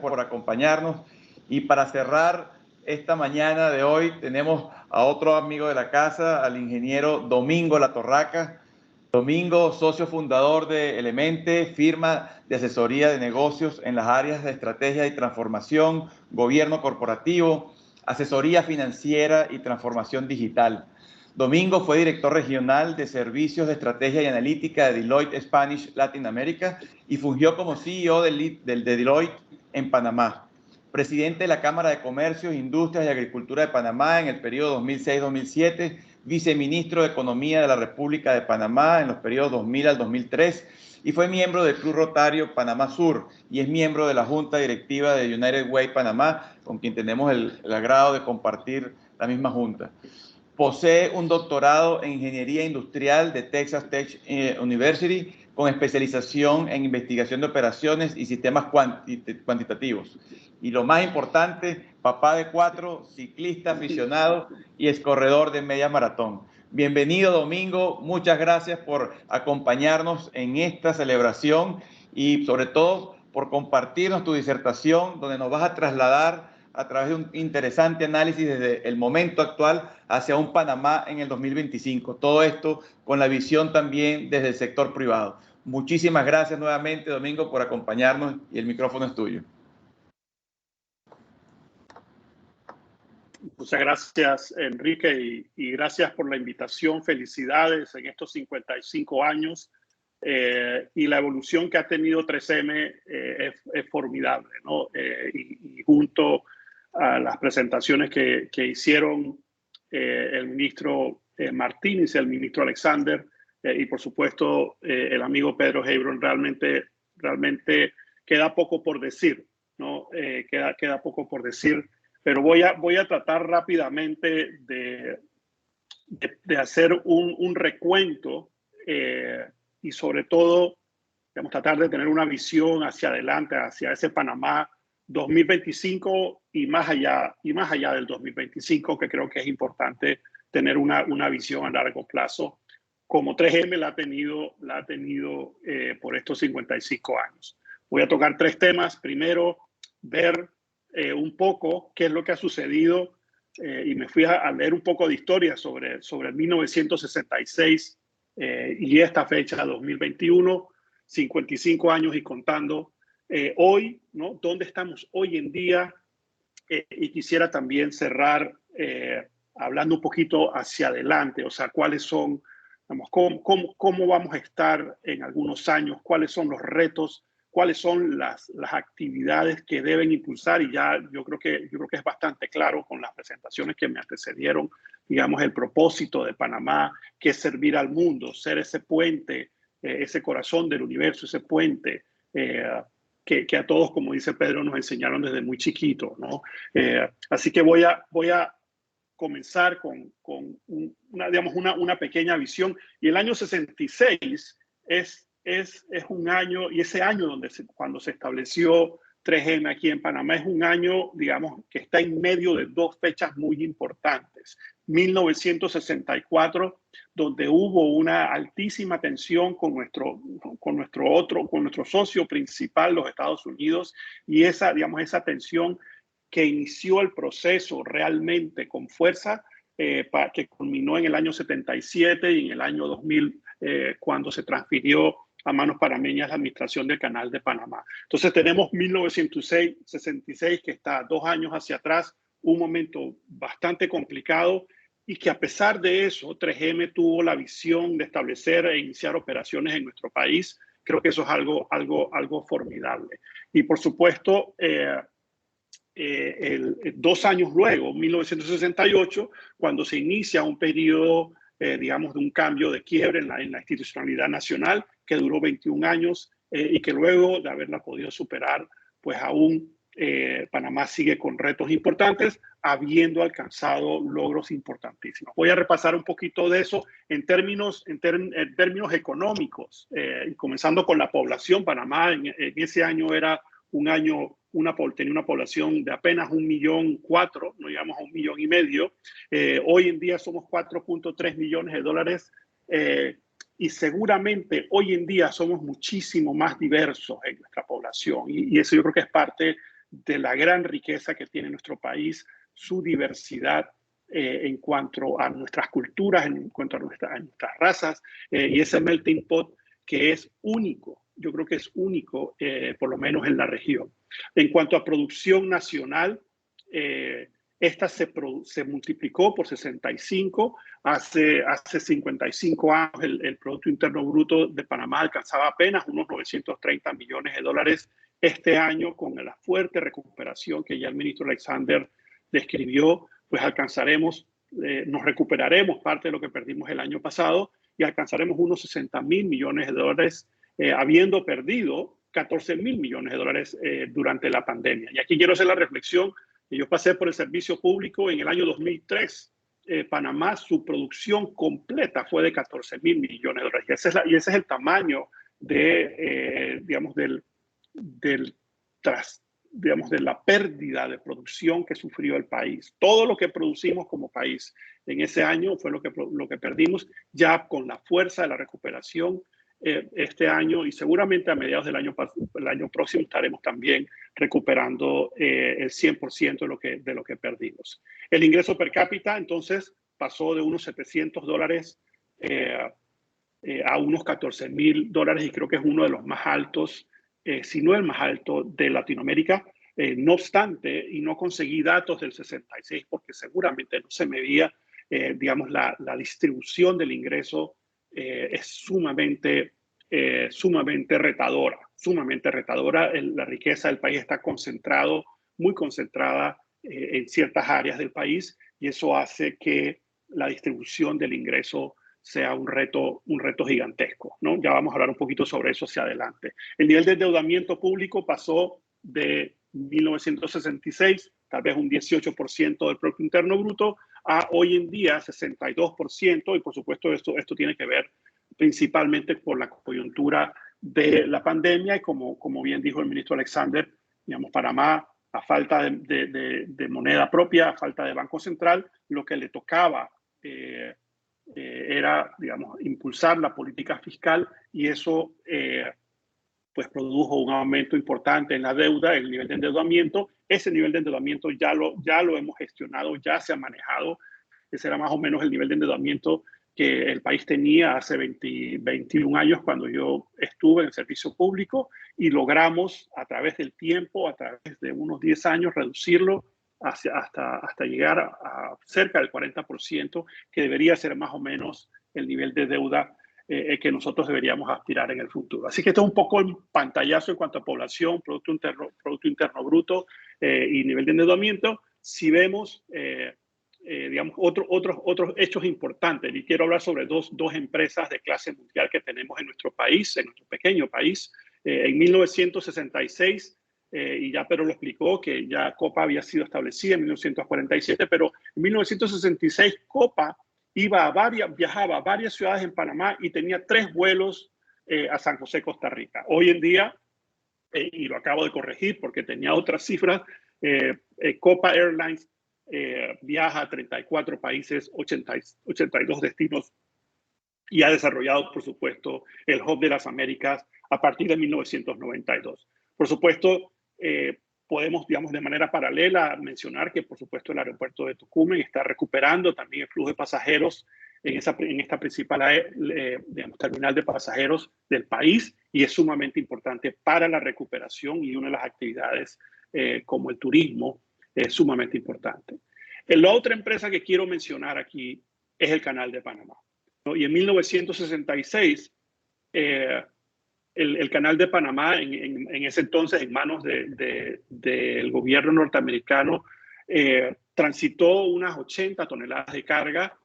por acompañarnos. Y para cerrar esta mañana de hoy, tenemos a otro amigo de la casa, al ingeniero Domingo Latorraca. Domingo, socio fundador de Elemente, firma de asesoría de negocios en las áreas de estrategia y transformación, gobierno corporativo, asesoría financiera y transformación digital. Domingo fue director regional de servicios de estrategia y analítica de Deloitte Spanish Latin America y fungió como CEO de Deloitte en Panamá. Presidente de la Cámara de Comercios, Industrias y Agricultura de Panamá en el periodo 2006-2007, viceministro de Economía de la República de Panamá en los periodos 2000 al 2003 y fue miembro del Club Rotario Panamá Sur y es miembro de la Junta Directiva de United Way Panamá, con quien tenemos el agrado de compartir la misma junta. Posee un doctorado en Ingeniería Industrial de Texas Tech University con especialización en investigación de operaciones y sistemas cuantitativos. Y lo más importante, papá de 4, ciclista aficionado y excorredor de media maratón. Bienvenido, Domingo. Muchas gracias por acompañarnos en esta celebración y sobre todo por compartirnos tu disertación, donde nos vas a trasladar a través de un interesante análisis desde el momento actual hacia un Panamá en el 2025. Todo esto con la visión también desde el sector privado. Muchísimas gracias nuevamente, Domingo, por acompañarnos y el micrófono es tuyo. Muchas gracias, Enrique, y gracias por la invitación. Felicidades en estos 55 años. Y la evolución que ha tenido 3M es formidable, ¿no? Y junto a las presentaciones que hicieron el ministro Martínez, el ministro Alexander y por supuesto el amigo Pedro Heilbron, realmente queda poco por decir, ¿no? Queda poco por decir, pero voy a tratar rápidamente de hacer un recuento y sobre todo vamos a tratar de tener una visión hacia adelante, hacia ese Panamá 2025 y más allá del 2025, que creo que es importante tener una visión a largo plazo, como 3M la ha tenido por estos 55 años. Voy a tocar 3 temas. Primero, ver un poco qué es lo que ha sucedido y me fui a leer un poco de historia sobre 1966 y esta fecha, 2021, 55 años y contando. Hoy, ¿no? ¿Dónde estamos hoy en día? Y quisiera también cerrar hablando un poquito hacia adelante, o sea, cuáles son, digamos, cómo vamos a estar en algunos años, cuáles son los retos, cuáles son las actividades que deben impulsar, y ya yo creo que es bastante claro con las presentaciones que me antecedieron, digamos, el propósito de Panamá, que es servir al mundo, ser ese puente, ese corazón del universo, ese puente que a todos, como dice Pedro, nos enseñaron desde muy chiquitos, ¿no? Así que voy a comenzar con una pequeña visión. Y el año 66 es un año, y ese año cuando se estableció 3M aquí en Panamá, es un año, digamos, que está en medio de 2 fechas muy importantes. 1964, donde hubo una altísima tensión con nuestro socio principal, los Estados Unidos, y esa tensión que inició el proceso realmente con fuerza, que culminó en el año 77 y en el año 2000, cuando se transfirió a manos panameñas la administración del Canal de Panamá. Entonces tenemos 1966, que está 2 años hacia atrás, un momento bastante complicado, y que a pesar de eso, 3M tuvo la visión de establecer e iniciar operaciones en nuestro país. Creo que eso es algo formidable. Y por supuesto, 2 años luego, 1968, cuando se inicia un periodo, digamos, de un cambio de quiebre en la institucionalidad nacional, que duró 21 años y que luego de haberla podido superar, pues aún Panamá sigue con retos importantes, habiendo alcanzado logros importantísimos. Voy a repasar un poquito de eso en términos económicos, y comenzando con la población. Panamá en ese año era un año, tenía una población de apenas 1,4 millones, no llegamos a 1,5 millones. Hoy en día somos 4.3 millones de dólares, y seguramente hoy en día somos muchísimo más diversos en nuestra población, y eso yo creo que es parte de la gran riqueza que tiene nuestro país, su diversidad en cuanto a nuestras culturas, en cuanto a nuestras razas, y ese melting pot que es único. Yo creo que es único, por lo menos en la región. En cuanto a producción nacional, esta se multiplicó por 65. Hace 55 años el Producto Interno Bruto de Panamá alcanzaba apenas unos 930 millones de dólares. Este año, con la fuerte recuperación que ya el ministro Alexander describió, pues alcanzaremos, nos recuperaremos parte de lo que perdimos el año pasado y alcanzaremos unos 60.000 millones de dólares, habiendo perdido 14.000 millones de dólares durante la pandemia. Y aquí quiero hacer la reflexión que yo pasé por el servicio público en el año 2003. Panamá, su producción completa fue de 14.000 millones de dólares. Y ese es el tamaño de, digamos, de la pérdida de producción que sufrió el país. Todo lo que producimos como país en ese año fue lo que perdimos. Ya con la fuerza de la recuperación este año, y seguramente a mediados del año próximo estaremos también recuperando el 100% de lo que perdimos. El ingreso per cápita entonces pasó de unos $700 a unos $14.000, y creo que es uno de los más altos, si no el más alto de Latinoamérica. No obstante, y no conseguí datos del 66 porque seguramente no se medía, digamos, la distribución del ingreso es sumamente retadora, La riqueza del país está muy concentrada en ciertas áreas del país, y eso hace que la distribución del ingreso sea un reto gigantesco, ¿no? Ya vamos a hablar un poquito sobre eso hacia adelante. El nivel de endeudamiento público pasó de 1966, tal vez un 18% del Producto Interno Bruto, a hoy en día 62%, y por supuesto esto tiene que ver principalmente por la coyuntura de la pandemia, y como bien dijo el ministro Alexander, digamos, Panamá, a falta de moneda propia, a falta de Banco Central, lo que le tocaba era, digamos, impulsar la política fiscal, y eso pues produjo un aumento importante en la deuda, el nivel de endeudamiento. Ese nivel de endeudamiento ya lo hemos gestionado, ya se ha manejado. Ese era más o menos el nivel de endeudamiento que el país tenía hace 21 años cuando yo estuve en el servicio público, y logramos a través del tiempo, a través de unos 10 años, reducirlo hasta llegar a cerca del 40%, que debería ser más o menos el nivel de deuda que nosotros deberíamos aspirar en el futuro. Así que esto es un poco el pantallazo en cuanto a población, Producto Interno Bruto y nivel de endeudamiento. Si vemos, digamos, otros hechos importantes, y quiero hablar sobre dos empresas de clase mundial que tenemos en nuestro país, en nuestro pequeño país. En 1966, y ya Pedro lo explicó, que ya Copa había sido establecida en 1947, pero en 1966 Copa viajaba a varias ciudades en Panamá y tenía 3 vuelos a San José, Costa Rica. Hoy en día, y lo acabo de corregir porque tenía otras cifras, Copa Airlines viaja a 34 países, 82 destinos, y ha desarrollado, por supuesto, el Hub de las Américas a partir de 1992. Por supuesto, podemos, digamos, de manera paralela mencionar que, por supuesto, el aeropuerto de Tocumen está recuperando también el flujo de pasajeros en esta principal digamos, terminal de pasajeros del país, y es sumamente importante para la recuperación, y una de las actividades como el turismo es sumamente importante. La otra empresa que quiero mencionar aquí es el Canal de Panamá, ¿no? Y en 1966, el Canal de Panamá, en ese entonces en manos del gobierno norteamericano, transitó unas 80 toneladas de carga.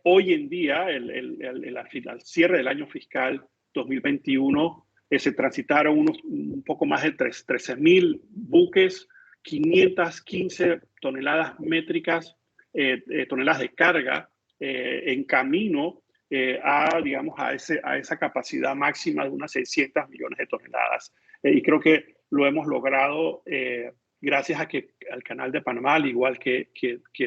Hoy en día, al cierre del año fiscal 2021, se transitaron un poco más de 13.000 buques, 515 toneladas métricas, toneladas de carga en camino digamos, a esa capacidad máxima de unas 600 millones de toneladas. Y creo que lo hemos logrado gracias a que al Canal de Panamá, al igual que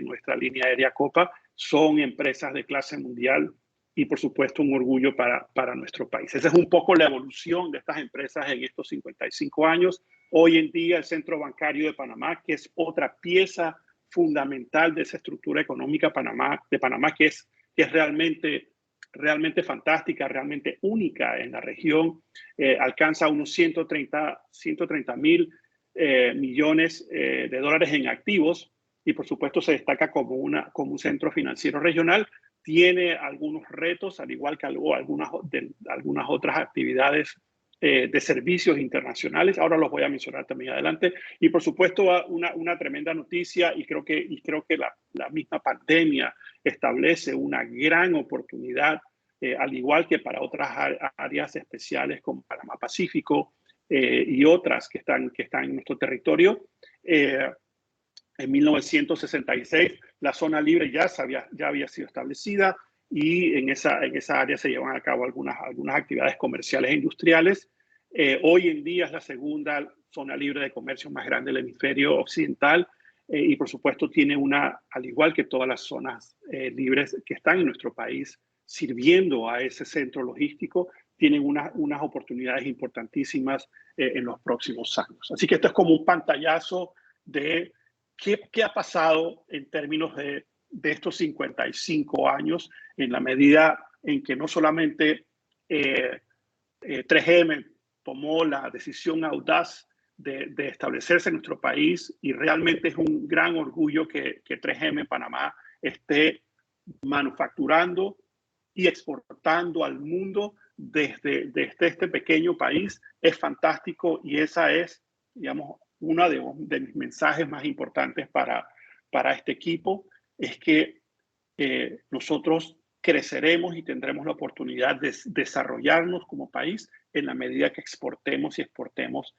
nuestra línea aérea Copa, son empresas de clase mundial, y por supuesto un orgullo para nuestro país. Esa es un poco la evolución de estas empresas en estos 55 años. Hoy en día el Centro Bancario de Panamá, que es otra pieza fundamental de esa estructura económica de Panamá, que es realmente fantástica, realmente única en la región, alcanza unos 130 mil millones de dólares en activos y por supuesto se destaca como un centro financiero regional. Tiene algunos retos, al igual que algunas otras actividades de servicios internacionales. Ahora los voy a mencionar también adelante. Y por supuesto una tremenda noticia y creo que la misma pandemia establece una gran oportunidad, al igual que para otras áreas especiales como Panamá Pacífico y otras que están en nuestro territorio. En 1966 la zona libre ya había sido establecida y en esa área se llevan a cabo algunas actividades comerciales e industriales. Hoy en día es la segunda zona libre de comercio más grande del hemisferio occidental y por supuesto tiene al igual que todas las zonas libres que están en nuestro país sirviendo a ese centro logístico, tienen unas oportunidades importantísimas en los próximos años. Así que esto es como un pantallazo de qué ha pasado en términos de estos 55 años, en la medida en que no solamente 3M tomó la decisión audaz de establecerse en nuestro país, y realmente es un gran orgullo que 3M en Panamá esté manufacturando y exportando al mundo desde este pequeño país. Es fantástico y esa es, digamos, uno de mis mensajes más importantes para este equipo, es que nosotros creceremos y tendremos la oportunidad de desarrollarnos como país en la medida que exportemos y exportemos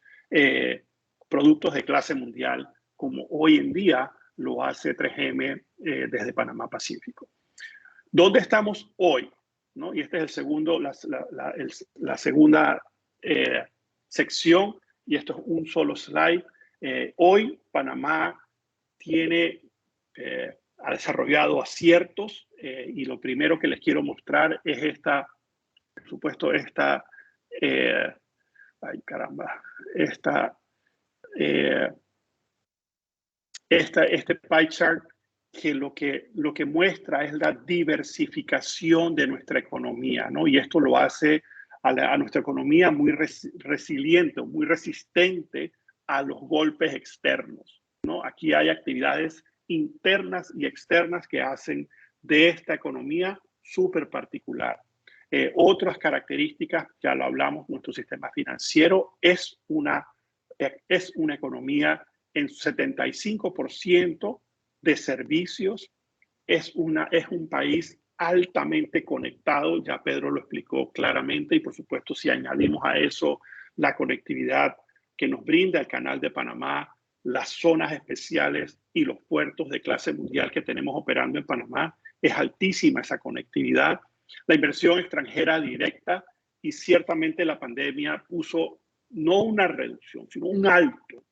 productos de clase mundial, como hoy en día lo hace 3M desde Panamá Pacífico. ¿Dónde estamos hoy? ¿No? Y este es la segunda sección, y esto es un solo slide. Hoy Panamá ha desarrollado aciertos y lo primero que les quiero mostrar es por supuesto, este pie chart, que lo que muestra es la diversificación de nuestra economía, ¿no? Y esto lo hace a nuestra economía muy resiliente, muy resistente a los golpes externos, ¿no? Aquí hay actividades internas y externas que hacen de esta economía súper particular. Otras características, ya lo hablamos, nuestro sistema financiero es una economía en 75% de servicios, es un país altamente conectado, ya Pedro lo explicó claramente, y por supuesto si añadimos a eso la conectividad que nos brinda el Canal de Panamá, las zonas especiales y los puertos de clase mundial que tenemos operando en Panamá, es altísima esa conectividad. La inversión extranjera directa, y ciertamente la pandemia puso no una reducción, sino un alto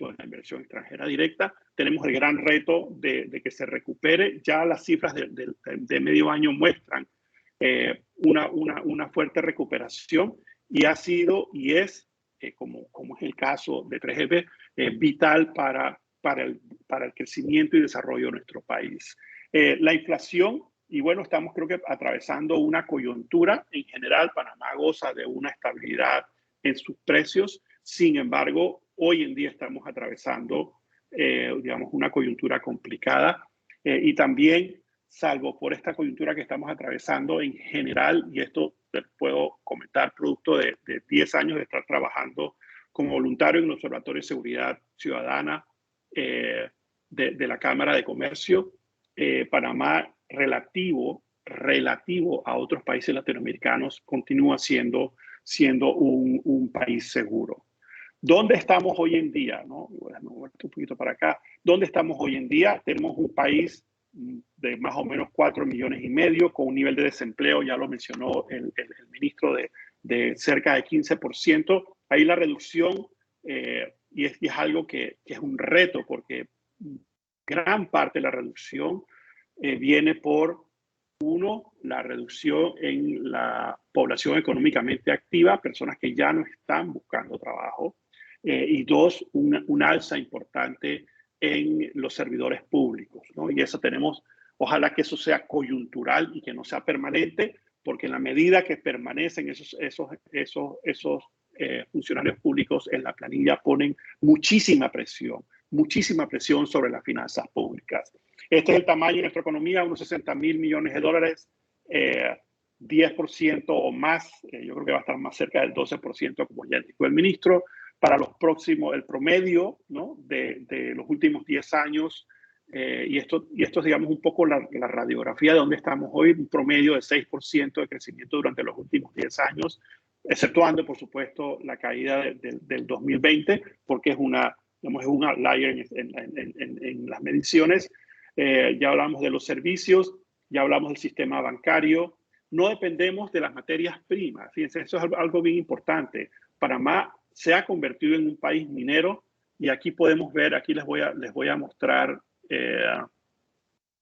en la inversión extranjera directa. Tenemos el gran reto de que se recupere. Ya las cifras de medio año muestran una fuerte recuperación, y ha sido y es, como es el caso de 3M, vital para el crecimiento y desarrollo de nuestro país. La inflación, y bueno, estamos creo que atravesando una coyuntura. En general, Panamá goza de una estabilidad en sus precios. Sin embargo, hoy en día estamos atravesando, digamos, una coyuntura complicada y también, salvo por esta coyuntura que estamos atravesando en general, y esto les puedo comentar producto de 10 años de estar trabajando como voluntario en el Observatorio de Seguridad Ciudadana de la Cámara de Comercio, Panamá relativo a otros países latinoamericanos continúa siendo un país seguro. ¿Dónde estamos hoy en día? ¿No? Bueno, un poquito para acá. ¿Dónde estamos hoy en día? Tenemos un país de más o menos 4,5 millones, con un nivel de desempleo, ya lo mencionó el ministro, de cerca de 15%. Ahí la reducción, y es algo que es un reto, porque gran parte de la reducción viene por, uno, la reducción en la población económicamente activa, personas que ya no están buscando trabajo. y dos, un alza importante en los servidores públicos, ¿no? Y eso tenemos, ojalá que eso sea coyuntural y que no sea permanente, porque en la medida que permanecen esos funcionarios públicos en la planilla ponen muchísima presión sobre las finanzas públicas. Este es el tamaño de nuestra economía, unos 60.000 millones de dólares, 10% o más, yo creo que va a estar más cerca del 12%, como ya indicó el ministro. Para los próximos, el promedio, ¿no?, de los últimos 10 años, y esto es, digamos, un poco la radiografía de donde estamos hoy, un promedio de 6% de crecimiento durante los últimos 10 años, exceptuando, por supuesto, la caída del 2020, porque es digamos, es un outlier en las mediciones. Ya hablamos de los servicios, ya hablamos del sistema bancario. No dependemos de las materias primas. Fíjense, eso es algo bien importante. Panamá se ha convertido en un país minero y aquí podemos ver, aquí les voy a mostrar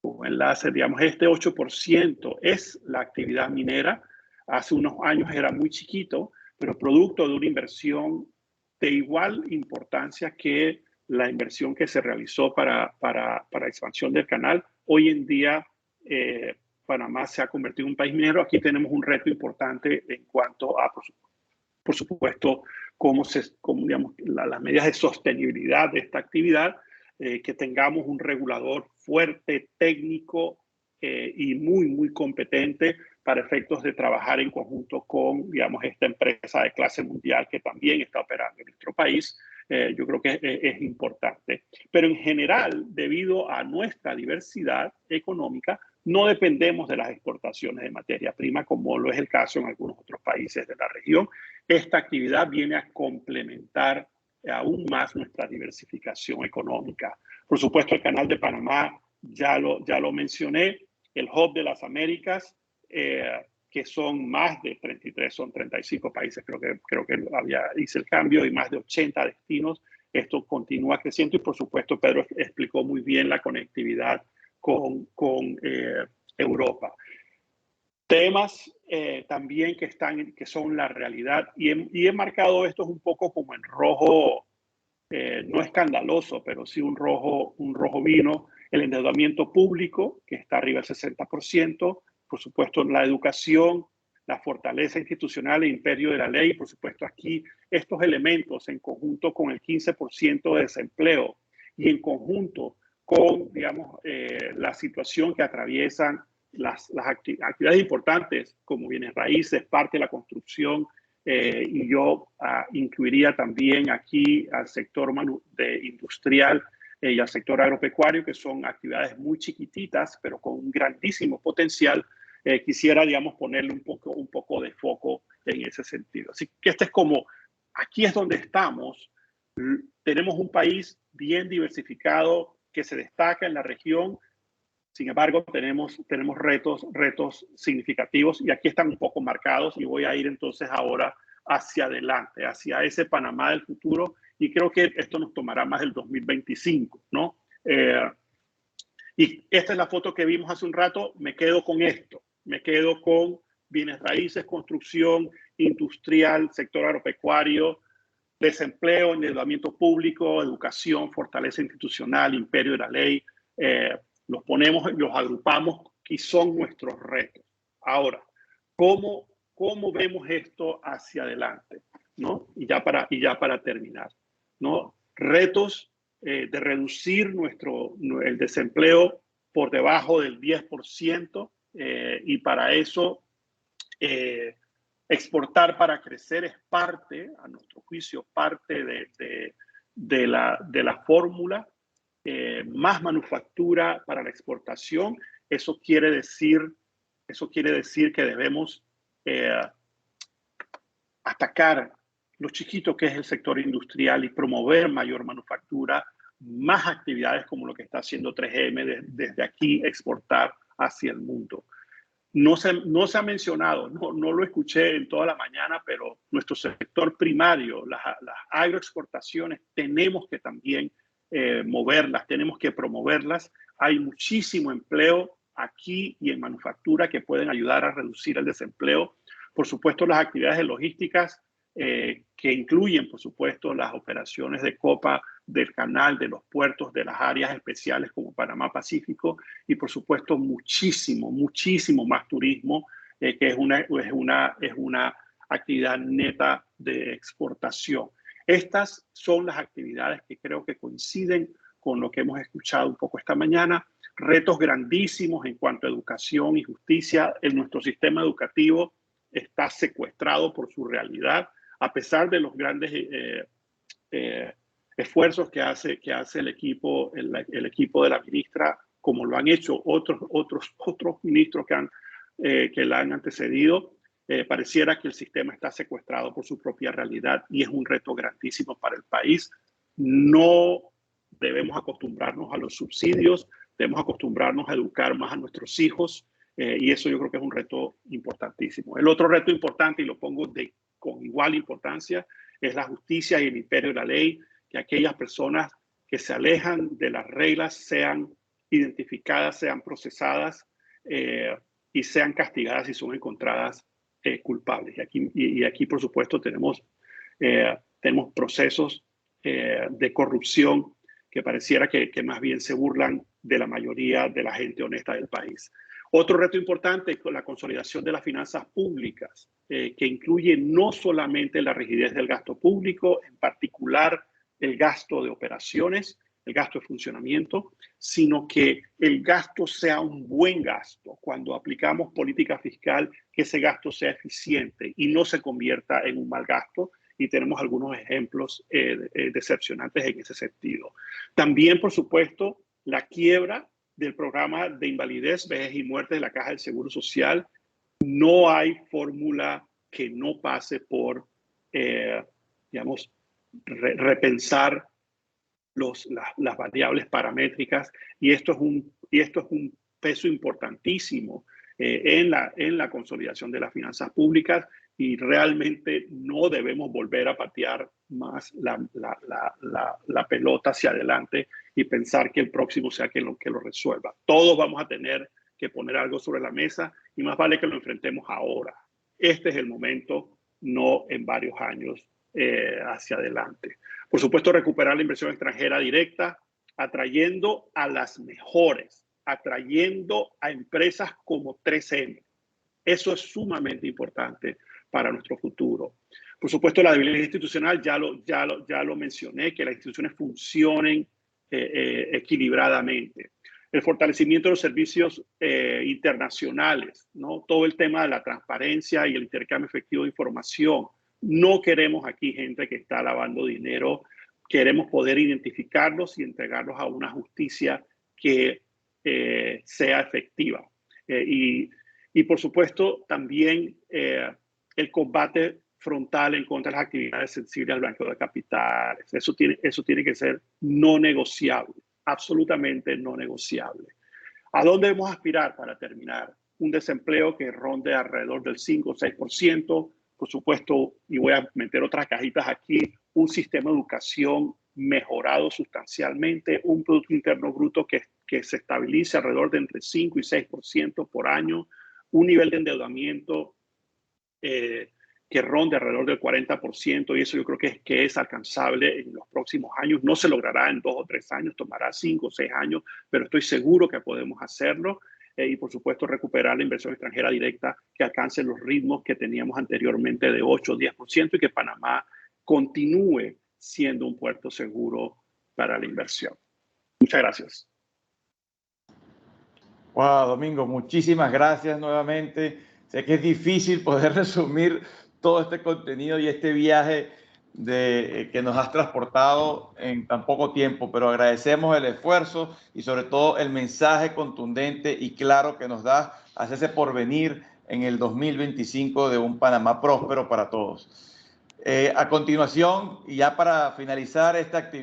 un enlace, digamos, este 8% es la actividad minera. Hace unos años era muy chiquito, pero producto de una inversión de igual importancia que la inversión que se realizó para expansión del canal. Hoy en día, Panamá se ha convertido en un país minero. Aquí tenemos un reto importante en cuanto a, por supuesto, cómo digamos, las medidas de sostenibilidad de esta actividad, que tengamos un regulador fuerte, técnico y muy competente para efectos de trabajar en conjunto con, digamos, esta empresa de clase mundial que también está operando en nuestro país. Yo creo que es importante. Pero en general, debido a nuestra diversidad económica, no dependemos de las exportaciones de materia prima, como lo es el caso en algunos otros países de la región. Esta actividad viene a complementar aún más nuestra diversificación económica. Por supuesto, el Canal de Panamá, ya lo mencioné, el Hub de las Américas, que son más de 33, son 35 países, creo que hice el cambio, y más de 80 destinos. Esto continúa creciendo y, por supuesto, Pedro explicó muy bien la conectividad con Europa. Temas también que son la realidad, y he marcado estos un poco como en rojo, no escandaloso, pero sí un rojo vino. El endeudamiento público, que está arriba del 60%, por supuesto la educación, la fortaleza institucional e imperio de la ley, por supuesto aquí estos elementos en conjunto con el 15% de desempleo y en conjunto con, digamos, la situación que atraviesan las actividades importantes como bienes raíces, parte de la construcción, y yo incluiría también aquí al sector industrial y al sector agropecuario, que son actividades muy chiquititas, pero con un grandísimo potencial. Quisiera, digamos, ponerle un poco de foco en ese sentido. Así que aquí es donde estamos. Tenemos un país bien diversificado que se destaca en la región. Sin embargo, tenemos retos significativos, y aquí están un poco marcados, y voy a ir entonces ahora hacia adelante, hacia ese Panamá del futuro, y creo que esto nos tomará más del 2025, ¿no? Y esta es la foto que vimos hace un rato. Me quedo con esto, me quedo con bienes raíces, construcción industrial, sector agropecuario, desempleo, endeudamiento público, educación, fortaleza institucional, imperio de la ley. Los agrupamos y son nuestros retos. Ahora, ¿cómo vemos esto hacia adelante, ¿no? Y ya para terminar, ¿no? Retos de reducir el desempleo por debajo del 10%, y para eso exportar para crecer es parte, a nuestro juicio, parte de la fórmula. Más manufactura para la exportación. Eso quiere decir que debemos atacar lo chiquito que es el sector industrial y promover mayor manufactura, más actividades como lo que está haciendo 3M desde aquí, exportar hacia el mundo. No se ha mencionado, no lo escuché en toda la mañana, pero nuestro sector primario, las agroexportaciones, tenemos que también moverlas, tenemos que promoverlas. Hay muchísimo empleo aquí y en manufactura que pueden ayudar a reducir el desempleo. Por supuesto, las actividades de logísticas que incluyen, por supuesto, las operaciones de copa del canal, de los puertos, de las áreas especiales como Panamá Pacífico y, por supuesto, muchísimo más turismo, que es una actividad neta de exportación. Estas son las actividades que creo que coinciden con lo que hemos escuchado un poco esta mañana. Retos grandísimos en cuanto a educación y justicia. En nuestro sistema educativo está secuestrado por su realidad, a pesar de los grandes esfuerzos que hace el equipo de la ministra, como lo han hecho otros ministros que la han antecedido. Pareciera que el sistema está secuestrado por su propia realidad y es un reto grandísimo para el país. No debemos acostumbrarnos a los subsidios, debemos acostumbrarnos a educar más a nuestros hijos, y eso yo creo que es un reto importantísimo. El otro reto importante, y lo pongo con igual importancia, es la justicia y el imperio de la ley, que aquellas personas que se alejan de las reglas sean identificadas, sean procesadas y sean castigadas si son encontradas culpables. Y aquí, por supuesto, tenemos procesos de corrupción que pareciera que más bien se burlan de la mayoría de la gente honesta del país. Otro reto importante es la consolidación de las finanzas públicas, que incluye no solamente la rigidez del gasto público, en particular el gasto de operaciones, el gasto de funcionamiento, sino que el gasto sea un buen gasto. Cuando aplicamos política fiscal, que ese gasto sea eficiente y no se convierta en un mal gasto. Y tenemos algunos ejemplos decepcionantes en ese sentido. También, por supuesto, la quiebra del programa de invalidez, vejez y muerte de la Caja del Seguro Social. No hay fórmula que no pase por, repensar las variables paramétricas, y esto es un peso importantísimo en la consolidación de las finanzas públicas, y realmente no debemos volver a patear más la pelota hacia adelante y pensar que el próximo sea que lo resuelva. Todos vamos a tener que poner algo sobre la mesa y más vale que lo enfrentemos ahora. Este es el momento, no en varios años hacia adelante. Por supuesto, recuperar la inversión extranjera directa, atrayendo a las mejores, atrayendo a empresas como 3M. Eso es sumamente importante para nuestro futuro. Por supuesto, la debilidad institucional, ya lo mencioné, que las instituciones funcionen equilibradamente. El fortalecimiento de los servicios internacionales, ¿no? Todo el tema de la transparencia y el intercambio efectivo de información. No queremos aquí gente que está lavando dinero. Queremos poder identificarlos y entregarlos a una justicia que sea efectiva. Y por supuesto, también el combate frontal en contra de las actividades sensibles al blanqueo de capitales. Eso tiene que ser no negociable, absolutamente no negociable. ¿A dónde debemos aspirar para terminar? Un desempleo que ronde alrededor del 5 o 6%. Por supuesto, y voy a meter otras cajitas aquí, un sistema de educación mejorado sustancialmente, un Producto Interno Bruto que se estabilice alrededor de entre 5 y 6% por año, un nivel de endeudamiento que ronde alrededor del 40%, y eso yo creo que es alcanzable en los próximos años. No se logrará en 2 o 3 años, tomará 5 o 6 años, pero estoy seguro que podemos hacerlo. Y por supuesto recuperar la inversión extranjera directa que alcance los ritmos que teníamos anteriormente de 8 o 10%, y que Panamá continúe siendo un puerto seguro para la inversión. Muchas gracias. Wow, Domingo, muchísimas gracias nuevamente. Sé que es difícil poder resumir todo este contenido y este viaje que nos has transportado en tan poco tiempo, pero agradecemos el esfuerzo y sobre todo el mensaje contundente y claro que nos da hacia ese porvenir en el 2025 de un Panamá próspero para todos. A continuación, y ya para finalizar esta actividad,